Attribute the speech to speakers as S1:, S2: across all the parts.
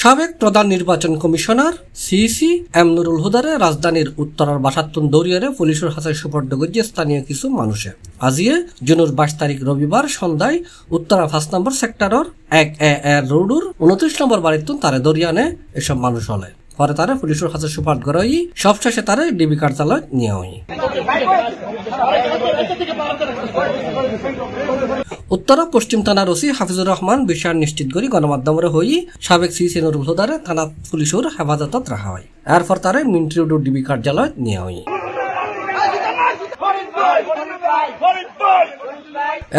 S1: সাবেক প্রধান নির্বাচন কমিশনার সিইসি এম নুরুল হুদারে রাজধানীর উত্তরার বাসাত্তুন দৌরিয়ারে পুলিশের হাতে সুপর্দ করছে স্থানীয় কিছু মানুষে। আজিয়ে জুনের 22 তারিখ রবিবার সন্ধ্যায় উত্তরা 5 নম্বর সেক্টরের 1A রোডের 29 নম্বর বাড়িতুন তারে দরিয়ানে এসব মানুষ হলে পরে তারা পুলিশের হাতে সুপার্দ করাই সবশেষে তারা ডিবি কার্যালয় নিয়ে হয়। উত্তরা পশ্চিম থানার ওসি হাফিজুর রহমান বিষয় নিশ্চিত করে গণমাধ্যমের হই সাবেক সিইসি নুরুল হুদারে থানা পুলিশের হেফাজতত রাখা হয়। এরপর তারা মিন্ট্রি রোড ডিবি কার্যালয় নিয়ে হয়।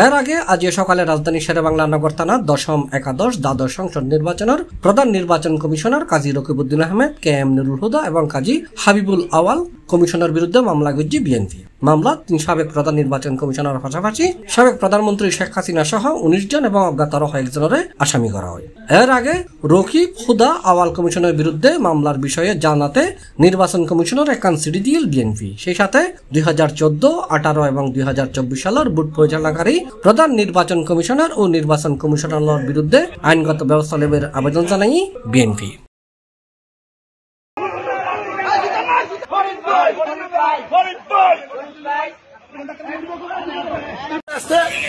S1: এর আগে আজ সকালে রাজধানী শেরেবাংলা নগর থানার 10ম, 11, দ্বাদশ সংসদ নির্বাচনের প্রধান নির্বাচন কমিশনার কাজী রকিবউদ্দিন আহমেদ, KM নুরুল হুদা এবং কাজী হাবিবুল আওয়াল কমিশনার বিরুদ্ধে মামলা করছে বিএনপি। মামলা তিনি সাবেক প্রধান নির্বাচন কমিশনার পাশাপাশি সাবেক প্রধানমন্ত্রী শেখ হাসিনা সহ 19 জন এবং অজ্ঞাত আরো কয়েকজনের আসামি করা হয়। এর আগে রকিব হুদা আওয়াল কমিশনের বিরুদ্ধে মামলার বিষয়ে জানাতে নির্বাচন কমিশনের একান সিডি দিল বিএনপি। সেই সাথে 2014, 18 এবং 2024 সালের ভোট পরিচালনাকারী প্রধান নির্বাচন কমিশনার ও নির্বাচন কমিশনারের বিরুদ্ধে আইনগত ব্যবস্থা নেবার আবেদন জানাই বিএনপি।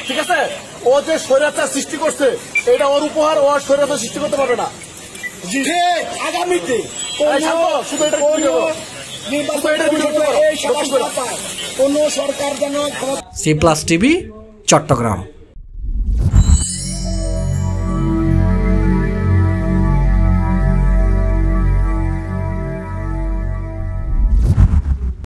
S2: ঠিক আছে, ও যে স্বৈরাচার সৃষ্টি করছে এটা ওর উপহার, ও স্বৈরাচার সৃষ্টি করতে পারবে না। আগামীতে
S1: C+ TV চট্টগ্রাম।